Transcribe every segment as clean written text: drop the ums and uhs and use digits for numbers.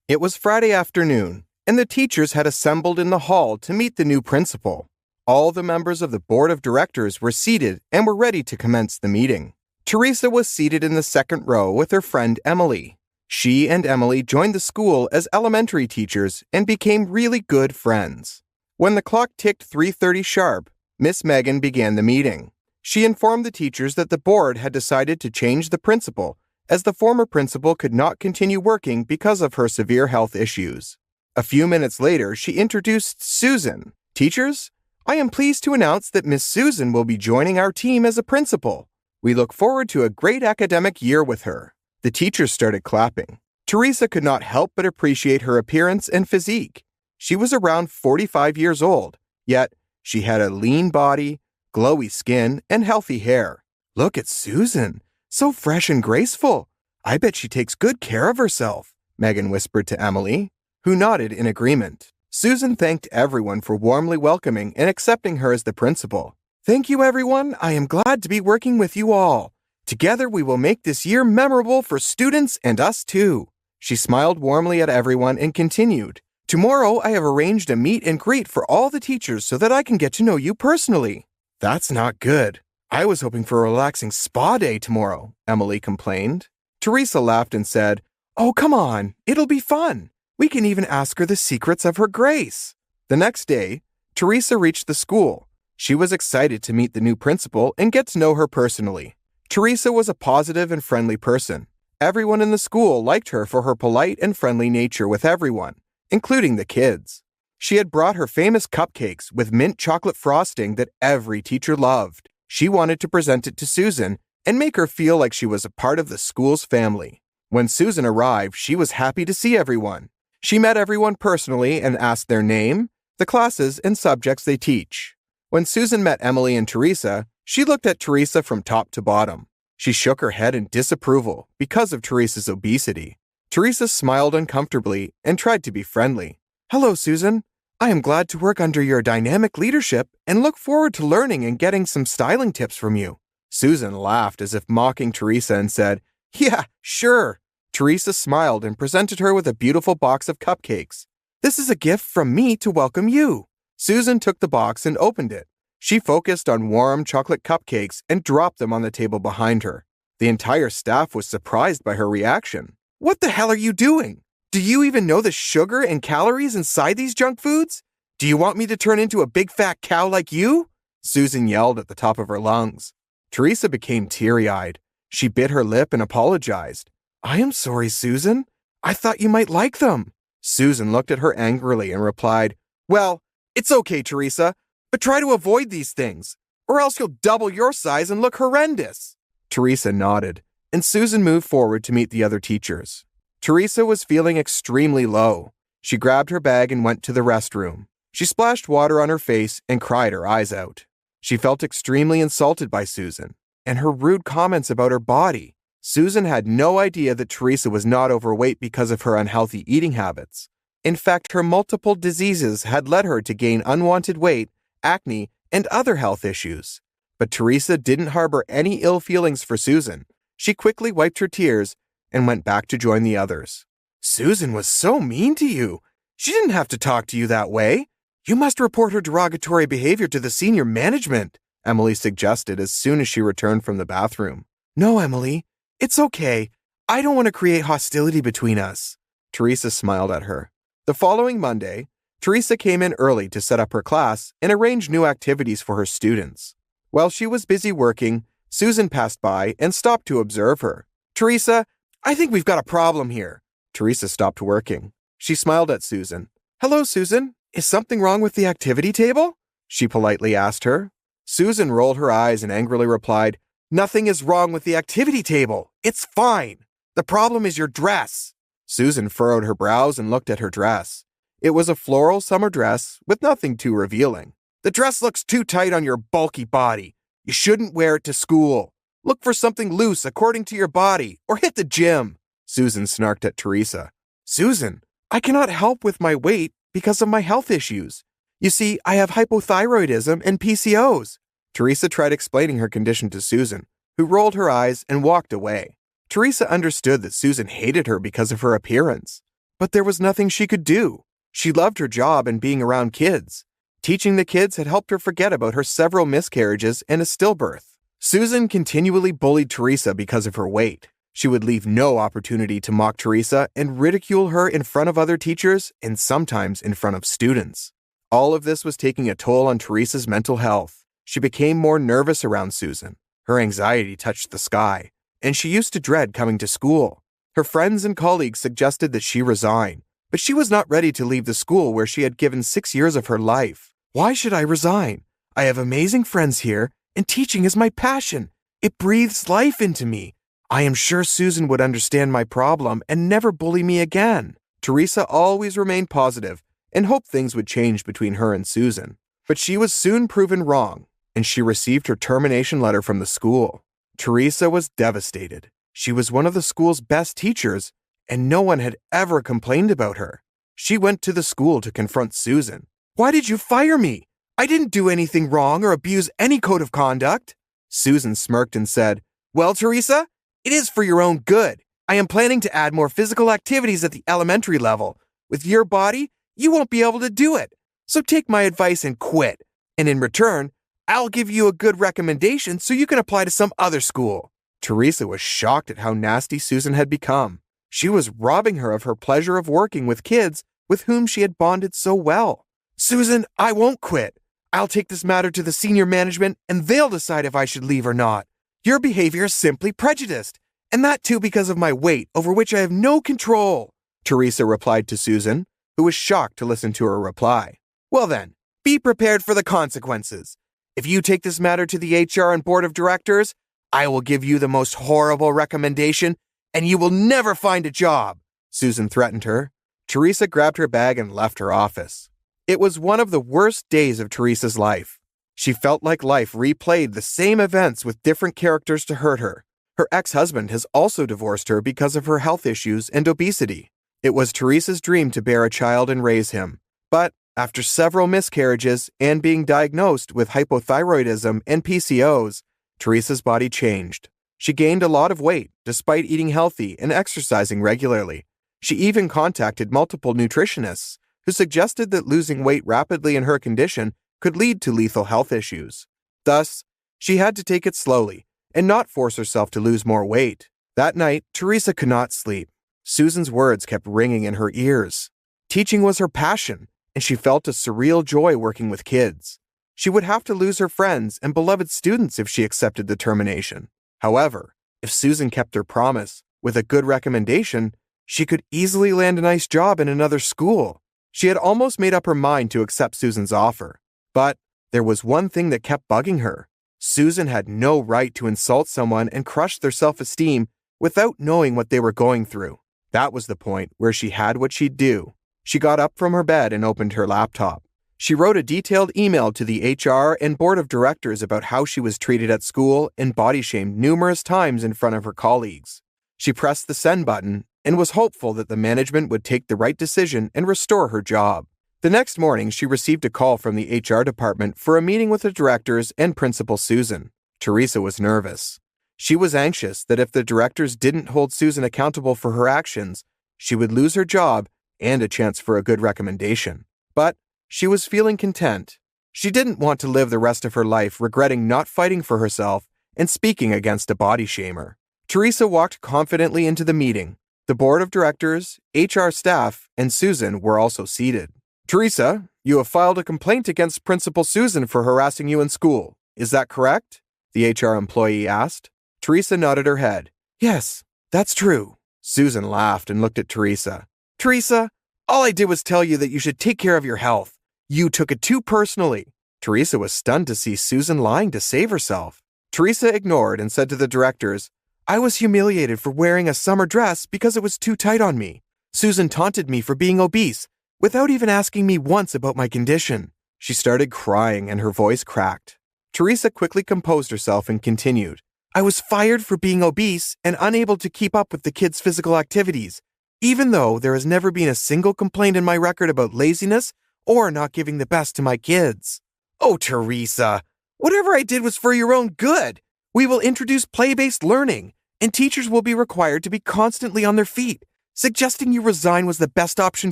It was Friday afternoon, and the teachers had assembled in the hall to meet the new principal. All the members of the board of directors were seated and were ready to commence the meeting. Teresa was seated in the second row with her friend Emily. She and Emily joined the school as elementary teachers and became really good friends. When the clock ticked 3:30 sharp, Miss Megan began the meeting. She informed the teachers that the board had decided to change the principal, as the former principal could not continue working because of her severe health issues. A few minutes later, she introduced Susan. Teachers, I am pleased to announce that Miss Susan will be joining our team as a principal. We look forward to a great academic year with her. The teachers started clapping. Teresa could not help but appreciate her appearance and physique. She was around 45 years old, yet she had a lean body, glowy skin, and healthy hair. Look at Susan. So fresh and graceful. I bet she takes good care of herself, Megan whispered to Emily, who nodded in agreement. Susan thanked everyone for warmly welcoming and accepting her as the principal. Thank you, everyone. I am glad to be working with you all. Together we will make this year memorable for students and us too. She smiled warmly at everyone and continued. Tomorrow I have arranged a meet and greet for all the teachers so that I can get to know you personally. That's not good. I was hoping for a relaxing spa day tomorrow, Emily complained. Teresa laughed and said, Oh, come on, it'll be fun. We can even ask her the secrets of her grace. The next day, Teresa reached the school. She was excited to meet the new principal and get to know her personally. Teresa was a positive and friendly person. Everyone in the school liked her for her polite and friendly nature with everyone, including the kids. She had brought her famous cupcakes with mint chocolate frosting that every teacher loved. She wanted to present it to Susan and make her feel like she was a part of the school's family. When Susan arrived, she was happy to see everyone. She met everyone personally and asked their name, the classes, and subjects they teach. When Susan met Emily and Teresa, she looked at Teresa from top to bottom. She shook her head in disapproval because of Teresa's obesity. Teresa smiled uncomfortably and tried to be friendly. Hello, Susan. I am glad to work under your dynamic leadership and look forward to learning and getting some styling tips from you. Susan laughed as if mocking Teresa and said, Yeah, sure. Teresa smiled and presented her with a beautiful box of cupcakes. This is a gift from me to welcome you. Susan took the box and opened it. She focused on warm chocolate cupcakes and dropped them on the table behind her. The entire staff was surprised by her reaction. What the hell are you doing? Do you even know the sugar and calories inside these junk foods? Do you want me to turn into a big fat cow like you? Susan yelled at the top of her lungs. Teresa became teary-eyed. She bit her lip and apologized. I am sorry, Susan. I thought you might like them. Susan looked at her angrily and replied, Well, it's okay, Teresa, but try to avoid these things, or else you'll double your size and look horrendous. Teresa nodded, and Susan moved forward to meet the other teachers. Teresa was feeling extremely low. She grabbed her bag and went to the restroom. She splashed water on her face and cried her eyes out. She felt extremely insulted by Susan and her rude comments about her body. Susan had no idea that Teresa was not overweight because of her unhealthy eating habits. In fact, her multiple diseases had led her to gain unwanted weight, acne, and other health issues. But Teresa didn't harbor any ill feelings for Susan. She quickly wiped her tears and went back to join the others. Susan was so mean to you. She didn't have to talk to you that way. You must report her derogatory behavior to the senior management, Emily suggested as soon as she returned from the bathroom. No, Emily, it's okay. I don't want to create hostility between us. Teresa smiled at her. The following Monday, Teresa came in early to set up her class and arrange new activities for her students. While she was busy working, Susan passed by and stopped to observe her. Teresa, I think we've got a problem here. Teresa stopped working. She smiled at Susan. Hello, Susan. Is something wrong with the activity table? She politely asked her. Susan rolled her eyes and angrily replied, Nothing is wrong with the activity table. It's fine. The problem is your dress. Susan furrowed her brows and looked at her dress. It was a floral summer dress with nothing too revealing. The dress looks too tight on your bulky body. You shouldn't wear it to school. Look for something loose according to your body, or hit the gym. Susan snarked at Teresa. Susan, I cannot help with my weight because of my health issues. You see, I have hypothyroidism and PCOS. Teresa tried explaining her condition to Susan, who rolled her eyes and walked away. Teresa understood that Susan hated her because of her appearance. but there was nothing she could do. She loved her job and being around kids. Teaching the kids had helped her forget about her several miscarriages and a stillbirth. Susan continually bullied Teresa because of her weight. She would leave no opportunity to mock Teresa and ridicule her in front of other teachers and sometimes in front of students. All of this was taking a toll on Teresa's mental health. She became more nervous around Susan. Her anxiety touched the sky, and she used to dread coming to school. Her friends and colleagues suggested that she resign, but she was not ready to leave the school where she had given 6 years of her life. Why should I resign? I have amazing friends here, and teaching is my passion. It breathes life into me. I am sure Susan would understand my problem and never bully me again. Teresa always remained positive and hoped things would change between her and Susan. But she was soon proven wrong, and she received her termination letter from the school. Teresa was devastated. She was one of the school's best teachers, and no one had ever complained about her. She went to the school to confront Susan. "Why did you fire me? I didn't do anything wrong or abuse any code of conduct." Susan smirked and said, "Well, Teresa, it is for your own good. I am planning to add more physical activities at the elementary level. With your body, you won't be able to do it. So take my advice and quit. And in return, I'll give you a good recommendation so you can apply to some other school." Teresa was shocked at how nasty Susan had become. She was robbing her of her pleasure of working with kids with whom she had bonded so well. "Susan, I won't quit. I'll take this matter to the senior management and they'll decide if I should leave or not. Your behavior is simply prejudiced, and that too because of my weight, over which I have no control," Teresa replied to Susan, who was shocked to listen to her reply. "Well then, be prepared for the consequences. If you take this matter to the HR and board of directors, I will give you the most horrible recommendation, and you will never find a job," Susan threatened her. Teresa grabbed her bag and left her office. It was one of the worst days of Teresa's life. She felt like life replayed the same events with different characters to hurt her. Her ex-husband has also divorced her because of her health issues and obesity. It was Teresa's dream to bear a child and raise him. But after several miscarriages and being diagnosed with hypothyroidism and PCOS, Teresa's body changed. She gained a lot of weight despite eating healthy and exercising regularly. She even contacted multiple nutritionists who suggested that losing weight rapidly in her condition could lead to lethal health issues. Thus, she had to take it slowly and not force herself to lose more weight. That night, Teresa could not sleep. Susan's words kept ringing in her ears. Teaching was her passion, and she felt a surreal joy working with kids. She would have to lose her friends and beloved students if she accepted the termination. However, if Susan kept her promise with a good recommendation, she could easily land a nice job in another school. She had almost made up her mind to accept Susan's offer. But there was one thing that kept bugging her. Susan had no right to insult someone and crush their self-esteem without knowing what they were going through. That was the point where she had what she'd do. She got up from her bed and opened her laptop. She wrote a detailed email to the HR and board of directors about how she was treated at school and body-shamed numerous times in front of her colleagues. She pressed the send button and was hopeful that the management would take the right decision and restore her job. The next morning, she received a call from the HR department for a meeting with the directors and Principal Susan. Teresa was nervous. She was anxious that if the directors didn't hold Susan accountable for her actions, she would lose her job and a chance for a good recommendation. But she was feeling content. She didn't want to live the rest of her life regretting not fighting for herself and speaking against a body shamer. Teresa walked confidently into the meeting. The board of directors, HR staff, and Susan were also seated. "Teresa, you have filed a complaint against Principal Susan for harassing you in school. Is that correct?" the HR employee asked. Teresa nodded her head. "Yes, that's true." Susan laughed and looked at Teresa. "Teresa, all I did was tell you that you should take care of your health. You took it too personally." Teresa was stunned to see Susan lying to save herself. Teresa ignored and said to the directors, "I was humiliated for wearing a summer dress because it was too tight on me. Susan taunted me for being obese, without even asking me once about my condition." She started crying and her voice cracked. Teresa quickly composed herself and continued, "I was fired for being obese and unable to keep up with the kids' physical activities, even though there has never been a single complaint in my record about laziness or not giving the best to my kids." "Oh, Teresa, whatever I did was for your own good. We will introduce play-based learning, and teachers will be required to be constantly on their feet. suggesting you resign was the best option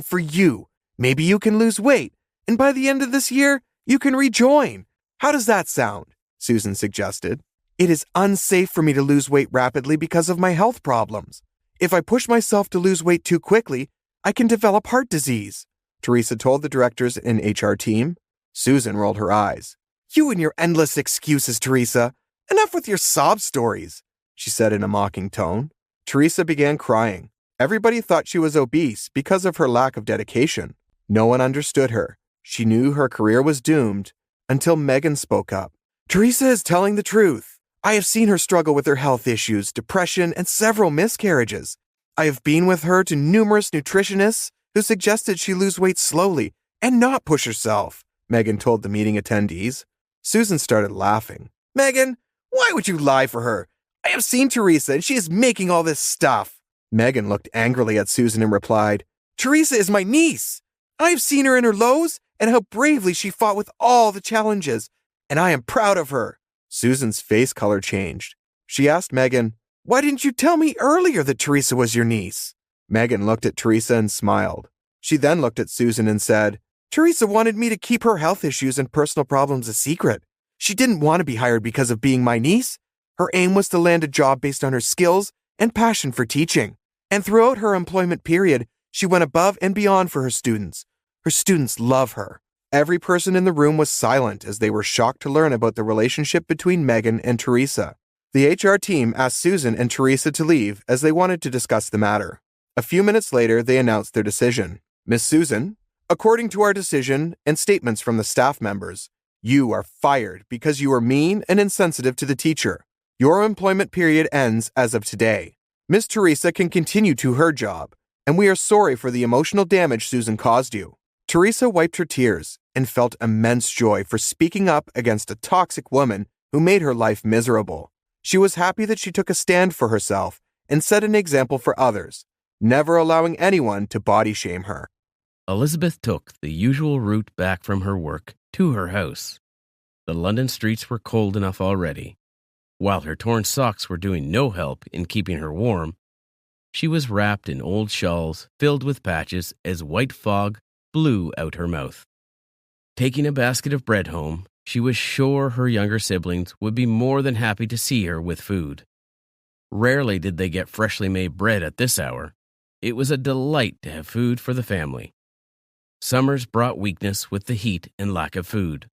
for you. Maybe you can lose weight, and by the end of this year, you can rejoin. How does that sound? Susan suggested. It is unsafe for me to lose weight rapidly because of my health problems. If I push myself to lose weight too quickly, I can develop heart disease, Teresa told the directors and HR team. Susan rolled her eyes. You and your endless excuses, Teresa. Enough with your sob stories, she said in a mocking tone. Teresa began crying. Everybody thought she was obese because of her lack of dedication. No one understood her. She knew her career was doomed until Megan spoke up. Teresa is telling the truth. I have seen her struggle with her health issues, depression, and several miscarriages. I have been with her to numerous nutritionists who suggested she lose weight slowly and not push herself, Megan told the meeting attendees. Susan started laughing. Megan, why would you lie for her? I have seen Teresa and she is making all this stuff. Megan looked angrily at Susan and replied, Teresa is my niece. I have seen her in her lows and how bravely she fought with all the challenges, and I am proud of her. Susan's face color changed. She asked Megan, Why didn't you tell me earlier that Teresa was your niece? Megan looked at Teresa and smiled. She then looked at Susan and said, Teresa wanted me to keep her health issues and personal problems a secret. She didn't want to be hired because of being my niece. Her aim was to land a job based on her skills and passion for teaching. And throughout her employment period, she went above and beyond for her students. Her students love her. Every person in the room was silent as they were shocked to learn about the relationship between Megan and Teresa. The HR team asked Susan and Teresa to leave as they wanted to discuss the matter. A few minutes later, they announced their decision. Miss Susan, according to our decision and statements from the staff members, you are fired because you were mean and insensitive to the teacher. Your employment period ends as of today. Miss Teresa can continue to her job, and we are sorry for the emotional damage Susan caused you. Teresa wiped her tears and felt immense joy for speaking up against a toxic woman who made her life miserable. She was happy that she took a stand for herself and set an example for others, never allowing anyone to body shame her. Elizabeth took the usual route back from her work to her house. The London streets were cold enough already. While her torn socks were doing no help in keeping her warm, she was wrapped in old shawls filled with patches as white fog blew out her mouth. Taking a basket of bread home, she was sure her younger siblings would be more than happy to see her with food. Rarely did they get freshly made bread at this hour. It was a delight to have food for the family. Summers brought weakness with the heat and lack of food,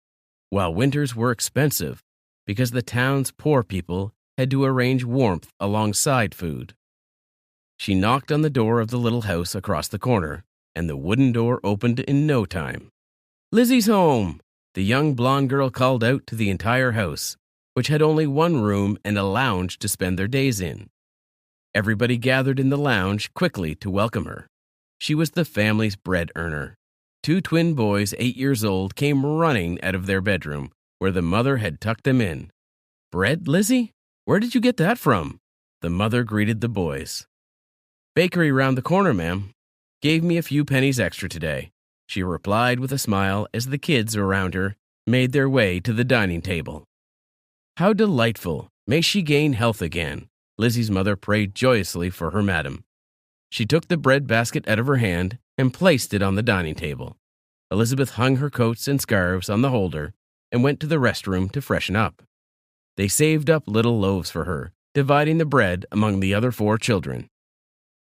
while winters were expensive because the town's poor people had to arrange warmth alongside food. She knocked on the door of the little house across the corner, and the wooden door opened in no time. "Lizzie's home!" the young blonde girl called out to the entire house, which had only one room and a lounge to spend their days in. Everybody gathered in the lounge quickly to welcome her. She was the family's bread earner. Two twin boys 8 years old came running out of their bedroom, where the mother had tucked them in. "Bread, Lizzie? Where did you get that from?" The mother greeted the boys. "Bakery round the corner, ma'am. Gave me a few pennies extra today," she replied with a smile as the kids around her made their way to the dining table. How delightful. May she gain health again. Lizzie's mother prayed joyously for her madam. She took the bread basket out of her hand and placed it on the dining table. Elizabeth hung her coats and scarves on the holder and went to the restroom to freshen up. They saved up little loaves for her, dividing the bread among the other 4 children.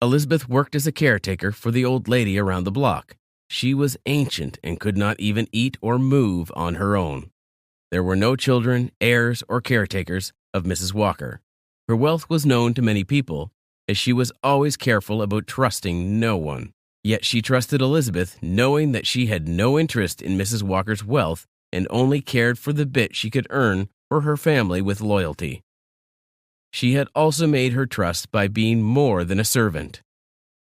Elizabeth worked as a caretaker for the old lady around the block. She was ancient and could not even eat or move on her own. There were no children, heirs, or caretakers of Mrs. Walker. Her wealth was known to many people, as she was always careful about trusting no one. Yet she trusted Elizabeth, knowing that she had no interest in Mrs. Walker's wealth and only cared for the bit she could earn for her family with loyalty. She had also made her trust by being more than a servant.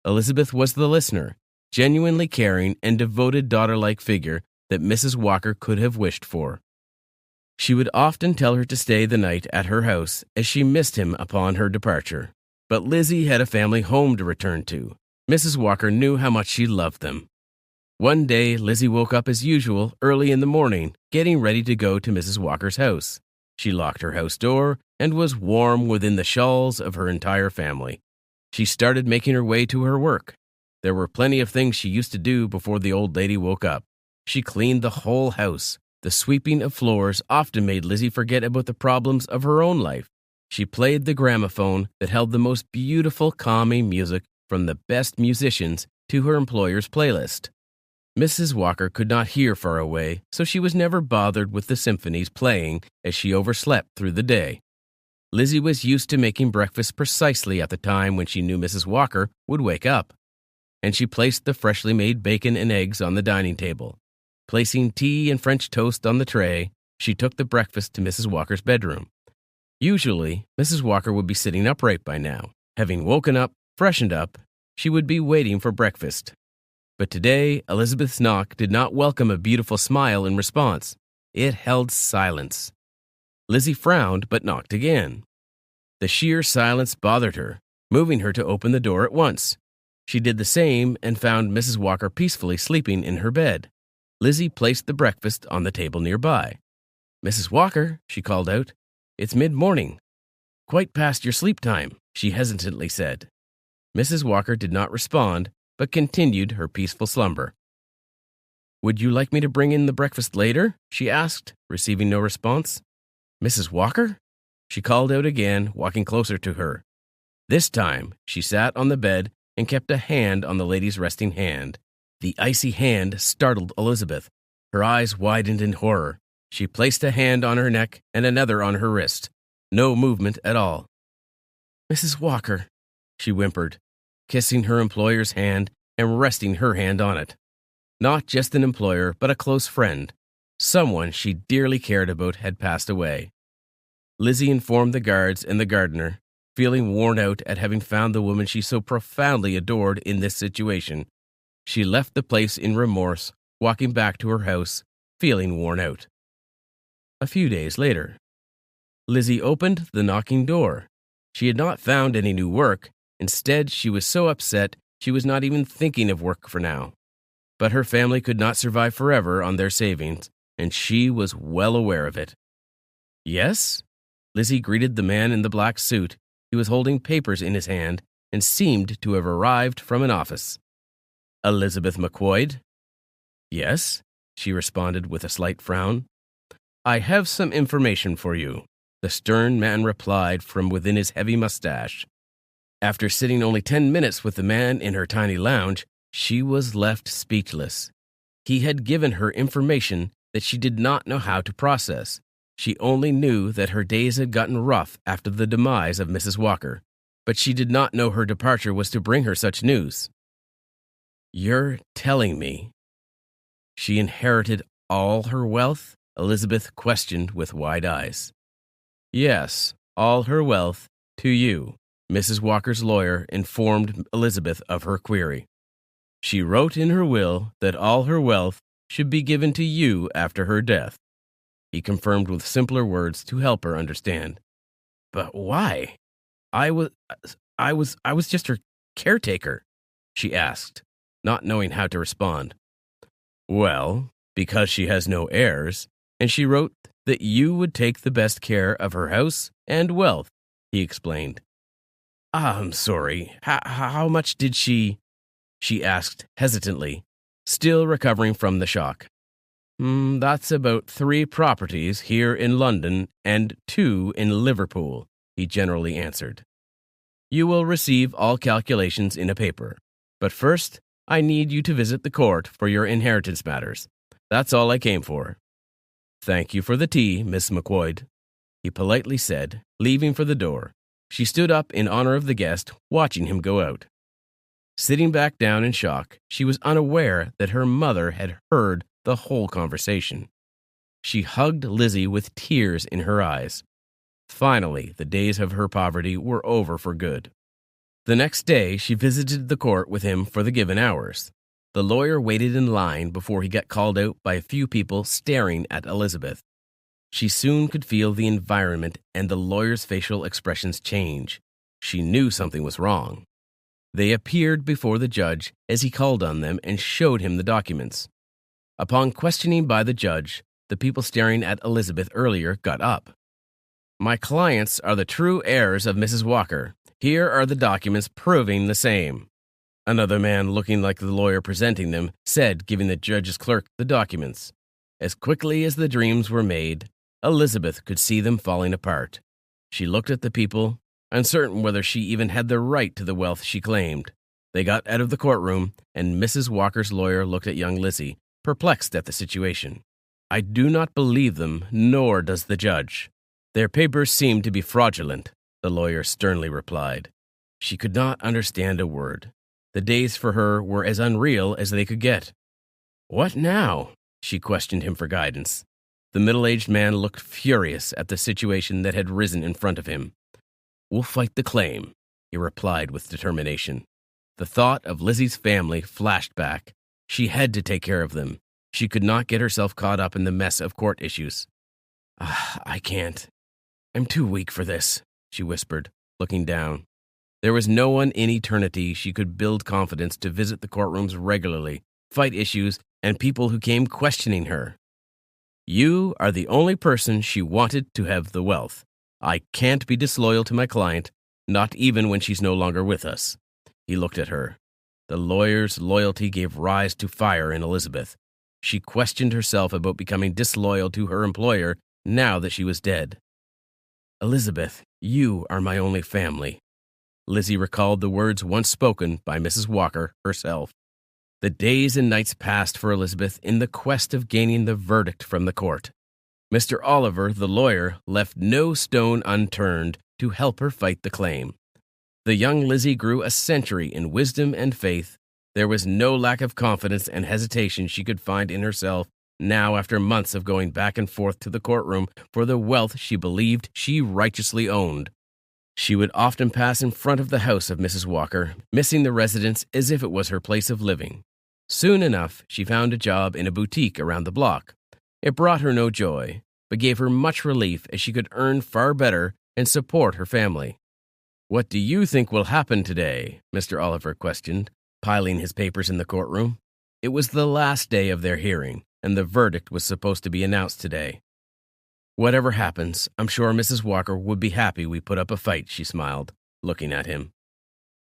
Elizabeth was the listener, genuinely caring and devoted daughter-like figure that Mrs. Walker could have wished for. She would often tell her to stay the night at her house as she missed him upon her departure. But Lizzie had a family home to return to. Mrs. Walker knew how much she loved them. One day, Lizzie woke up as usual early in the morning, getting ready to go to Mrs. Walker's house. She locked her house door and was warm within the shawls of her entire family. She started making her way to her work. There were plenty of things she used to do before the old lady woke up. She cleaned the whole house. The sweeping of floors often made Lizzie forget about the problems of her own life. She played the gramophone that held the most beautiful, calming music from the best musicians to her employer's playlist. Mrs. Walker could not hear far away, so she was never bothered with the symphonies playing as she overslept through the day. Lizzie was used to making breakfast precisely at the time when she knew Mrs. Walker would wake up, and she placed the freshly made bacon and eggs on the dining table. Placing tea and French toast on the tray, she took the breakfast to Mrs. Walker's bedroom. Usually, Mrs. Walker would be sitting upright by now. Having woken up, freshened up, she would be waiting for breakfast. But today, Elizabeth's knock did not welcome a beautiful smile in response. It held silence. Lizzie frowned but knocked again. The sheer silence bothered her, moving her to open the door at once. She did the same and found Mrs. Walker peacefully sleeping in her bed. Lizzie placed the breakfast on the table nearby. "Mrs. Walker," she called out, "it's mid-morning. Quite past your sleep time," she hesitantly said. Mrs. Walker did not respond, but continued her peaceful slumber. "Would you like me to bring in the breakfast later?" she asked, receiving no response. "Mrs. Walker?" she called out again, walking closer to her. This time, she sat on the bed and kept a hand on the lady's resting hand. The icy hand startled Elizabeth. Her eyes widened in horror. She placed a hand on her neck and another on her wrist. No movement at all. "Mrs. Walker," she whimpered, kissing her employer's hand and resting her hand on it. Not just an employer, but a close friend. Someone she dearly cared about had passed away. Lizzie informed the guards and the gardener, feeling worn out at having found the woman she so profoundly adored in this situation. She left the place in remorse, walking back to her house, feeling worn out. A few days later, Lizzie opened the knocking door. She had not found any new work. Instead, she was so upset she was not even thinking of work for now. But her family could not survive forever on their savings, and she was well aware of it. "Yes?" Lizzie greeted the man in the black suit. He was holding papers in his hand and seemed to have arrived from an office. "Elizabeth McQuoid?" "Yes," she responded with a slight frown. "I have some information for you," the stern man replied from within his heavy mustache. After sitting only 10 minutes with the man in her tiny lounge, she was left speechless. He had given her information that she did not know how to process. She only knew that her days had gotten rough after the demise of Mrs. Walker, but she did not know her departure was to bring her such news. "You're telling me she inherited all her wealth?" Elizabeth questioned with wide eyes. "Yes, all her wealth, to you," Mrs. Walker's lawyer informed Elizabeth of her query. "She wrote in her will that all her wealth should be given to you after her death," he confirmed with simpler words to help her understand. "But why? I was just her caretaker," she asked, not knowing how to respond. "Well, because she has no heirs, and she wrote that you would take the best care of her house and wealth," he explained. "I'm sorry. How much did she asked hesitantly, still recovering from the shock. That's about 3 properties here in London and 2 in Liverpool," he generally answered. "You will receive all calculations in a paper. But first, I need you to visit the court for your inheritance matters. That's all I came for." "Thank you for the tea, Miss McQuoid," he politely said, leaving for the door. She stood up in honor of the guest, watching him go out. Sitting back down in shock, she was unaware that her mother had heard the whole conversation. She hugged Lizzie with tears in her eyes. Finally, the days of her poverty were over for good. The next day, she visited the court with him for the given hours. The lawyer waited in line before he got called out by a few people staring at Elizabeth. She soon could feel the environment and the lawyer's facial expressions change. She knew something was wrong. They appeared before the judge as he called on them and showed him the documents. Upon questioning by the judge, the people staring at Elizabeth earlier got up. "My clients are the true heirs of Mrs. Walker, Here are the documents proving the same. Another man, looking like the lawyer presenting them, said, giving the judge's clerk the documents. As quickly as the dreams were made, Elizabeth could see them falling apart. She looked at the people, uncertain whether she even had the right to the wealth she claimed. They got out of the courtroom, and Mrs. Walker's lawyer looked at young Lizzie, perplexed at the situation. I do not believe them, nor does the judge. Their papers seem to be fraudulent, the lawyer sternly replied. She could not understand a word. The days for her were as unreal as they could get. What now? She questioned him for guidance. The middle-aged man looked furious at the situation that had risen in front of him. We'll fight the claim, he replied with determination. The thought of Lizzie's family flashed back. She had to take care of them. She could not get herself caught up in the mess of court issues. I can't. I'm too weak for this, she whispered, looking down. There was no one in eternity she could build confidence to visit the courtrooms regularly, fight issues, and people who came questioning her. You are the only person she wanted to have the wealth. I can't be disloyal to my client, not even when she's no longer with us. He looked at her. The lawyer's loyalty gave rise to fire in Elizabeth. She questioned herself about becoming disloyal to her employer now that she was dead. Elizabeth, you are my only family. Lizzie recalled the words once spoken by Mrs. Walker herself. The days and nights passed for Elizabeth in the quest of gaining the verdict from the court. Mr. Oliver, the lawyer, left no stone unturned to help her fight the claim. The young Lizzie grew a century in wisdom and faith. There was no lack of confidence and hesitation she could find in herself now after months of going back and forth to the courtroom for the wealth she believed she righteously owned. She would often pass in front of the house of Mrs. Walker, missing the residence as if it was her place of living. Soon enough, she found a job in a boutique around the block. It brought her no joy, but gave her much relief as she could earn far better and support her family. What do you think will happen today? Mr. Oliver questioned, piling his papers in the courtroom. It was the last day of their hearing, and the verdict was supposed to be announced today. Whatever happens, I'm sure Mrs. Walker would be happy we put up a fight, she smiled, looking at him.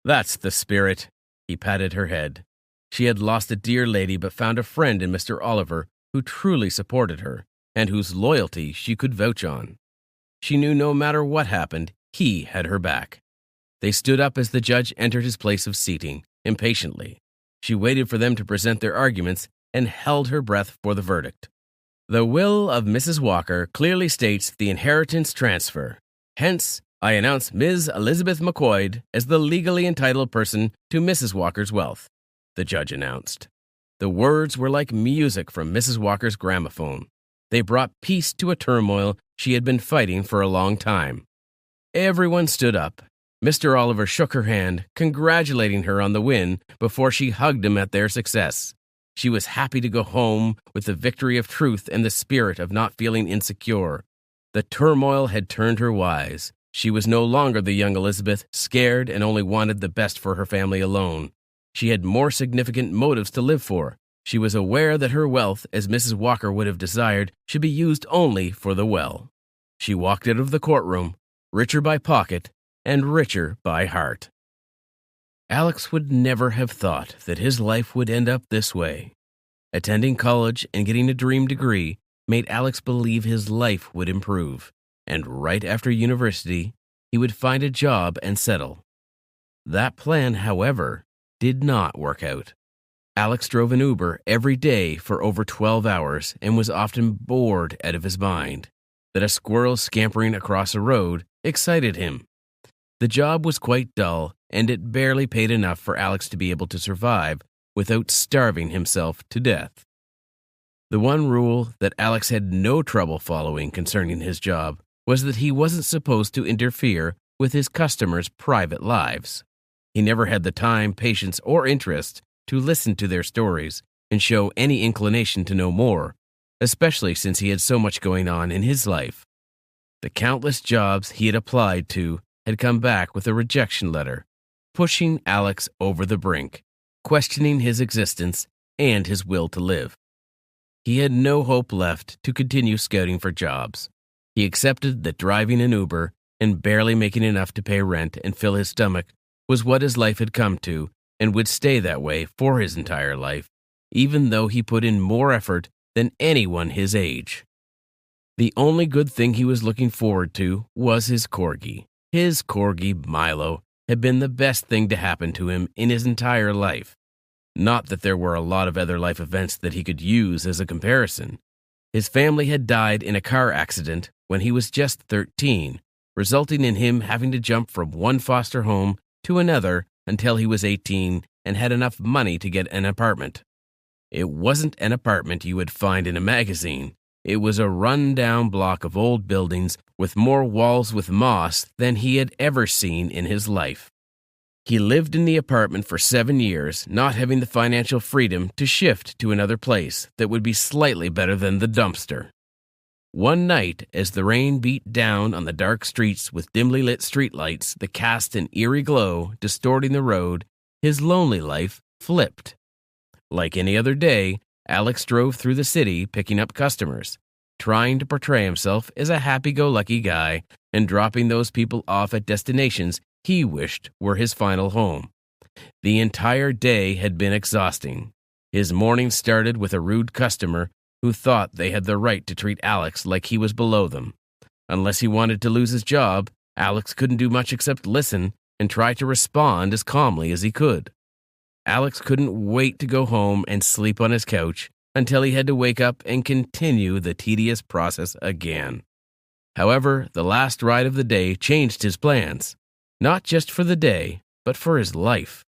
That's the spirit. He patted her head. She had lost a dear lady but found a friend in Mr. Oliver who truly supported her and whose loyalty she could vouch on. She knew no matter what happened, he had her back. They stood up as the judge entered his place of seating, impatiently. She waited for them to present their arguments and held her breath for the verdict. The will of Mrs. Walker clearly states the inheritance transfer. Hence, I announce Ms. Elizabeth McCoy as the legally entitled person to Mrs. Walker's wealth, the judge announced. The words were like music from Mrs. Walker's gramophone. They brought peace to a turmoil she had been fighting for a long time. Everyone stood up. Mr. Oliver shook her hand, congratulating her on the win before she hugged him at their success. She was happy to go home with the victory of truth and the spirit of not feeling insecure. The turmoil had turned her wise. She was no longer the young Elizabeth, scared and only wanted the best for her family alone. She had more significant motives to live for. She was aware that her wealth, as Mrs. Walker would have desired, should be used only for the well. She walked out of the courtroom, richer by pocket and richer by heart. Alex would never have thought that his life would end up this way. Attending college and getting a dream degree made Alex believe his life would improve, and right after university, he would find a job and settle. That plan, however, did not work out. Alex drove an Uber every day for over 12 hours and was often bored out of his mind. That a squirrel scampering across a road excited him. The job was quite dull, and it barely paid enough for Alex to be able to survive without starving himself to death. The one rule that Alex had no trouble following concerning his job was that he wasn't supposed to interfere with his customers' private lives. He never had the time, patience, or interest to listen to their stories and show any inclination to know more, especially since he had so much going on in his life. The countless jobs he had applied to had come back with a rejection letter, pushing Alex over the brink, questioning his existence and his will to live. He had no hope left to continue scouting for jobs. He accepted that driving an Uber and barely making enough to pay rent and fill his stomach was what his life had come to and would stay that way for his entire life, even though he put in more effort than anyone his age. The only good thing he was looking forward to was his corgi. His corgi, Milo, had been the best thing to happen to him in his entire life. Not that there were a lot of other life events that he could use as a comparison. His family had died in a car accident when he was just 13, resulting in him having to jump from one foster home to another until he was 18 and had enough money to get an apartment. It wasn't an apartment you would find in a magazine. It was a run-down block of old buildings with more walls with moss than he had ever seen in his life. He lived in the apartment for 7 years, not having the financial freedom to shift to another place that would be slightly better than the dumpster. One night, as the rain beat down on the dark streets with dimly lit streetlights that cast an eerie glow, distorting the road, his lonely life flipped. Like any other day, Alex drove through the city picking up customers, trying to portray himself as a happy-go-lucky guy and dropping those people off at destinations he wished were his final home. The entire day had been exhausting. His morning started with a rude customer who thought they had the right to treat Alex like he was below them. Unless he wanted to lose his job, Alex couldn't do much except listen and try to respond as calmly as he could. Alex couldn't wait to go home and sleep on his couch until he had to wake up and continue the tedious process again. However, the last ride of the day changed his plans. Not just for the day, but for his life.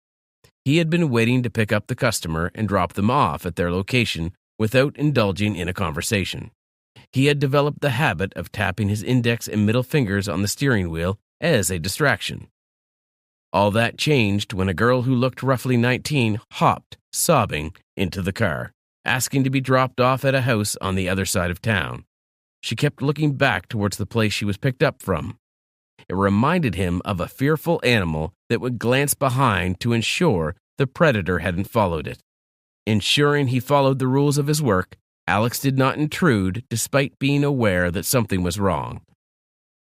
He had been waiting to pick up the customer and drop them off at their location without indulging in a conversation. He had developed the habit of tapping his index and middle fingers on the steering wheel as a distraction. All that changed when a girl who looked roughly 19 hopped, sobbing, into the car, asking to be dropped off at a house on the other side of town. She kept looking back towards the place she was picked up from. It reminded him of a fearful animal that would glance behind to ensure the predator hadn't followed it. Ensuring he followed the rules of his work, Alex did not intrude despite being aware that something was wrong.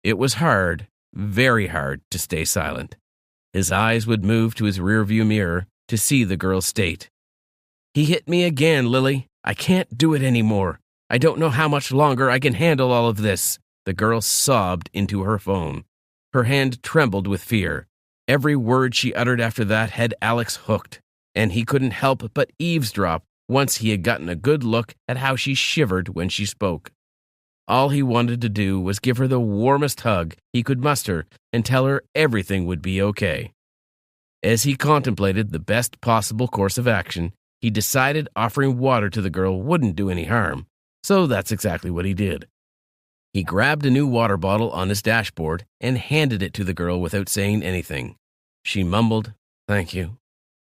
It was hard, very hard, to stay silent. His eyes would move to his rearview mirror to see the girl's state. "He hit me again, Lily. I can't do it anymore. I don't know how much longer I can handle all of this." The girl sobbed into her phone. Her hand trembled with fear. Every word she uttered after that had Alex hooked, and he couldn't help but eavesdrop once he had gotten a good look at how she shivered when she spoke. All he wanted to do was give her the warmest hug he could muster and tell her everything would be okay. As he contemplated the best possible course of action, he decided offering water to the girl wouldn't do any harm, so that's exactly what he did. He grabbed a new water bottle on his dashboard and handed it to the girl without saying anything. She mumbled, "Thank you,"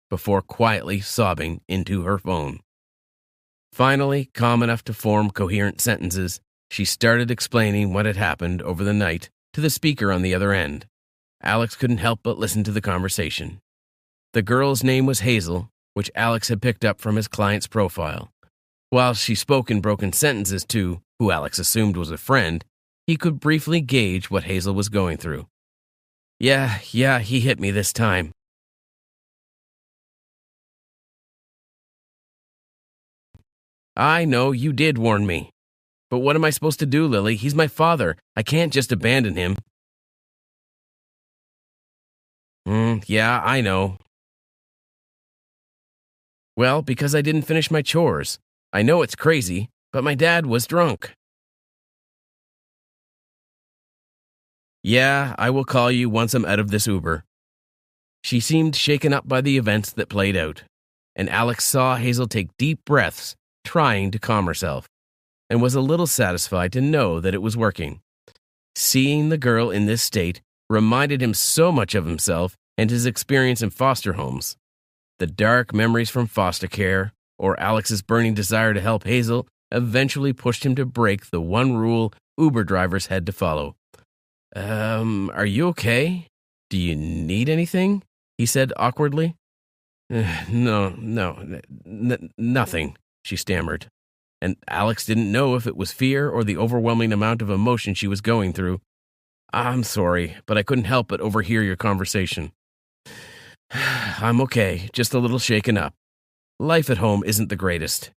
before quietly sobbing into her phone. Finally, calm enough to form coherent sentences, she started explaining what had happened over the night to the speaker on the other end. Alex couldn't help but listen to the conversation. The girl's name was Hazel, which Alex had picked up from his client's profile. While she spoke in broken sentences to who Alex assumed was a friend, he could briefly gauge what Hazel was going through. Yeah, he hit me this time." "I know, you did warn me. But what am I supposed to do, Lily? He's my father. I can't just abandon him." Yeah, I know. "Well, because I didn't finish my chores. I know it's crazy, but my dad was drunk." "Yeah, I will call you once I'm out of this Uber." She seemed shaken up by the events that played out, and Alex saw Hazel take deep breaths, trying to calm herself, and was a little satisfied to know that it was working. Seeing the girl in this state reminded him so much of himself and his experience in foster homes. The dark memories from foster care, or Alex's burning desire to help Hazel, eventually pushed him to break the one rule Uber drivers had to follow. Are you okay? Do you need anything?" he said awkwardly. Nothing," she stammered. And Alex didn't know if it was fear or the overwhelming amount of emotion she was going through. I'm sorry, but I couldn't help but overhear your conversation. I'm okay, just a little shaken up. Life at home isn't the greatest.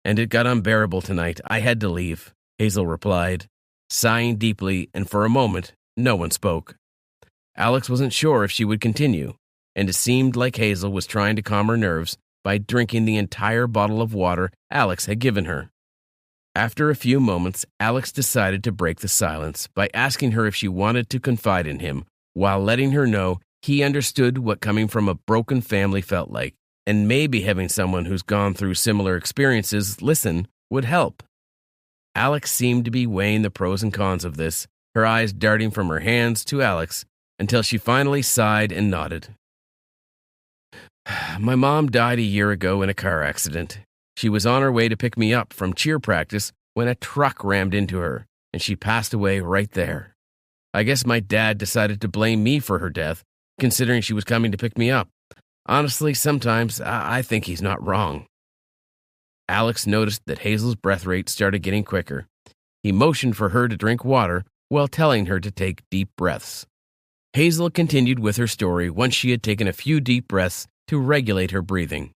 And it got unbearable tonight. I had to leave, Hazel replied, sighing deeply, and for a moment, no one spoke. Alex wasn't sure if she would continue, and it seemed like Hazel was trying to calm her nerves by drinking the entire bottle of water Alex had given her. After a few moments, Alex decided to break the silence by asking her if she wanted to confide in him, while letting her know he understood what coming from a broken family felt like, and maybe having someone who's gone through similar experiences listen would help. Alex seemed to be weighing the pros and cons of this, her eyes darting from her hands to Alex, until she finally sighed and nodded. My mom died a year ago in a car accident. She was on her way to pick me up from cheer practice when a truck rammed into her, and she passed away right there. I guess my dad decided to blame me for her death, considering she was coming to pick me up. Honestly, sometimes I think he's not wrong. Alex noticed that Hazel's breath rate started getting quicker. He motioned for her to drink water while telling her to take deep breaths. Hazel continued with her story once she had taken a few deep breaths to regulate her breathing.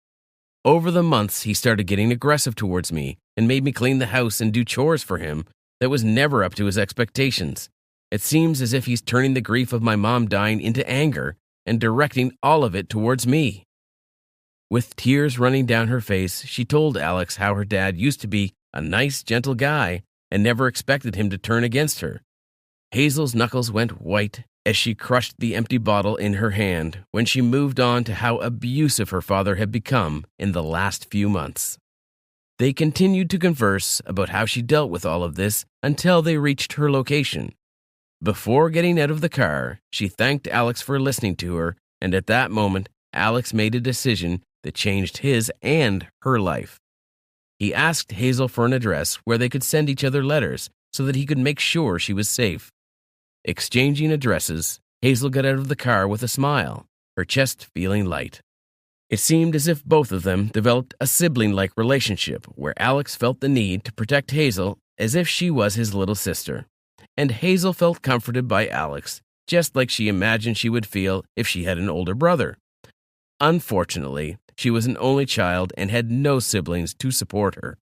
Over the months, he started getting aggressive towards me and made me clean the house and do chores for him that was never up to his expectations. It seems as if he's turning the grief of my mom dying into anger and directing all of it towards me. With tears running down her face, she told Alex how her dad used to be a nice, gentle guy and never expected him to turn against her. Hazel's knuckles went white as she crushed the empty bottle in her hand when she moved on to how abusive her father had become in the last few months. They continued to converse about how she dealt with all of this until they reached her location. Before getting out of the car, she thanked Alex for listening to her, and at that moment, Alex made a decision that changed his and her life. He asked Hazel for an address where they could send each other letters so that he could make sure she was safe. Exchanging addresses, Hazel got out of the car with a smile, her chest feeling light. It seemed as if both of them developed a sibling-like relationship where Alex felt the need to protect Hazel as if she was his little sister. And Hazel felt comforted by Alex, just like she imagined she would feel if she had an older brother. Unfortunately, she was an only child and had no siblings to support her.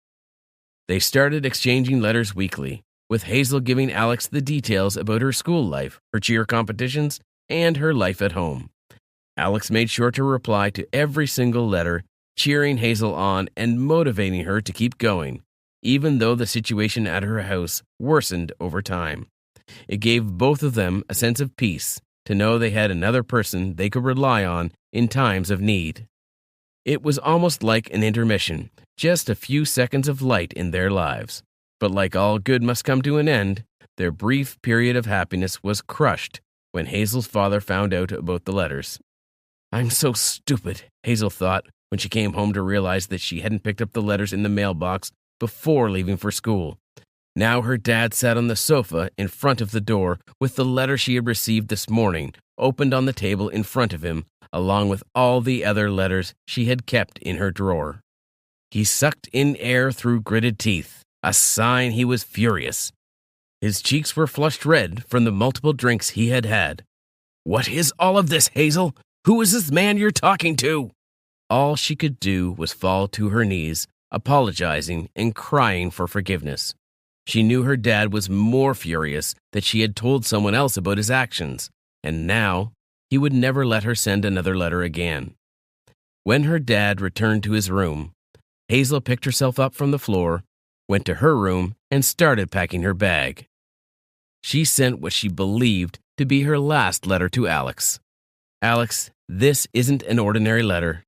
They started exchanging letters weekly, with Hazel giving Alex the details about her school life, her cheer competitions, and her life at home. Alex made sure to reply to every single letter, cheering Hazel on and motivating her to keep going, even though the situation at her house worsened over time. It gave both of them a sense of peace to know they had another person they could rely on in times of need. It was almost like an intermission, just a few seconds of light in their lives. But like all good must come to an end, their brief period of happiness was crushed when Hazel's father found out about the letters. I'm so stupid, Hazel thought when she came home to realize that she hadn't picked up the letters in the mailbox before leaving for school. Now her dad sat on the sofa in front of the door with the letter she had received this morning opened on the table in front of him, along with all the other letters she had kept in her drawer. He sucked in air through gritted teeth, a sign he was furious. His cheeks were flushed red from the multiple drinks he had had. What is all of this, Hazel? Who is this man you're talking to? All she could do was fall to her knees, apologizing and crying for forgiveness. She knew her dad was more furious that she had told someone else about his actions, and now he would never let her send another letter again. When her dad returned to his room, Hazel picked herself up from the floor, went to her room, and started packing her bag. She sent what she believed to be her last letter to Alex. Alex, this isn't an ordinary letter.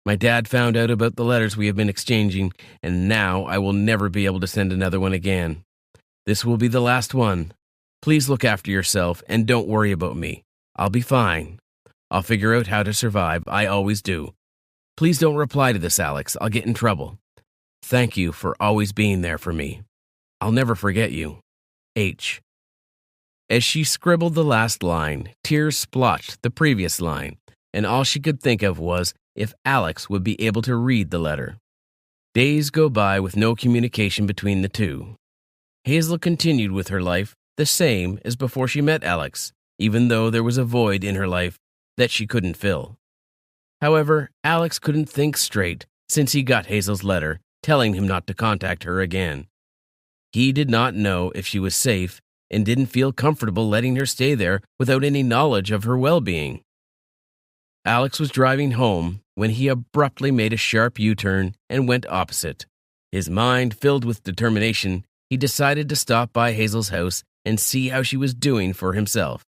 My dad found out about the letters we have been exchanging, and now I will never be able to send another one again. This will be the last one. Please look after yourself and don't worry about me. I'll be fine. I'll figure out how to survive. I always do. Please don't reply to this, Alex. I'll get in trouble. Thank you for always being there for me. I'll never forget you. H. As she scribbled the last line, tears splotched the previous line, and all she could think of was if Alex would be able to read the letter. Days go by with no communication between the two. Hazel continued with her life, the same as before she met Alex, even though there was a void in her life that she couldn't fill. However, Alex couldn't think straight since he got Hazel's letter telling him not to contact her again. He did not know if she was safe and didn't feel comfortable letting her stay there without any knowledge of her well-being. Alex was driving home when he abruptly made a sharp U-turn and went opposite. His mind filled with determination, he decided to stop by Hazel's house and see how she was doing for himself.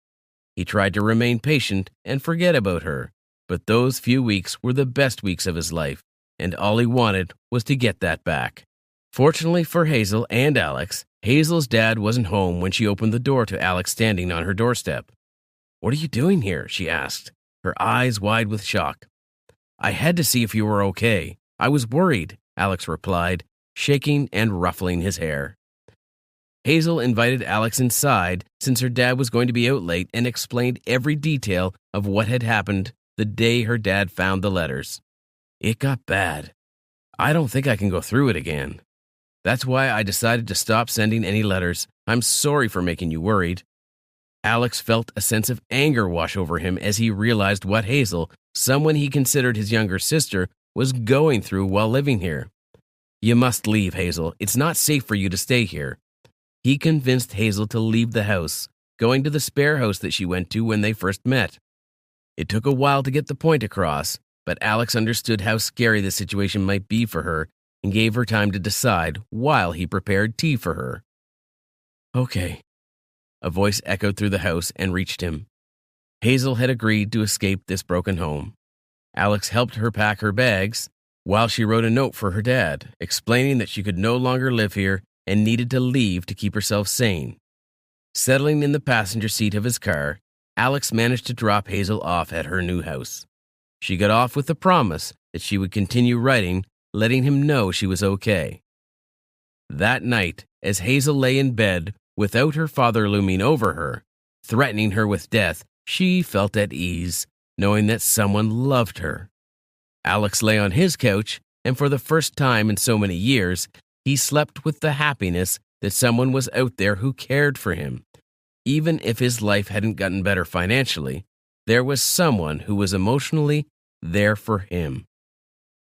He tried to remain patient and forget about her, but those few weeks were the best weeks of his life, and all he wanted was to get that back. Fortunately for Hazel and Alex, Hazel's dad wasn't home when she opened the door to Alex standing on her doorstep. "What are you doing here?" she asked, her eyes wide with shock. "I had to see if you were okay. I was worried," Alex replied, shaking and ruffling his hair. Hazel invited Alex inside since her dad was going to be out late and explained every detail of what had happened the day her dad found the letters. "It got bad. I don't think I can go through it again. That's why I decided to stop sending any letters. I'm sorry for making you worried." Alex felt a sense of anger wash over him as he realized what Hazel, someone he considered his younger sister, was going through while living here. "You must leave, Hazel. It's not safe for you to stay here." He convinced Hazel to leave the house, going to the spare house that she went to when they first met. It took a while to get the point across, but Alex understood how scary the situation might be for her and gave her time to decide while he prepared tea for her. "Okay." A voice echoed through the house and reached him. Hazel had agreed to escape this broken home. Alex helped her pack her bags while she wrote a note for her dad, explaining that she could no longer live here and needed to leave to keep herself sane. Settling in the passenger seat of his car, Alex managed to drop Hazel off at her new house. She got off with the promise that she would continue writing, letting him know she was okay. That night, as Hazel lay in bed without her father looming over her, threatening her with death, she felt at ease, knowing that someone loved her. Alex lay on his couch, and for the first time in so many years, he slept with the happiness that someone was out there who cared for him. Even if his life hadn't gotten better financially, there was someone who was emotionally there for him.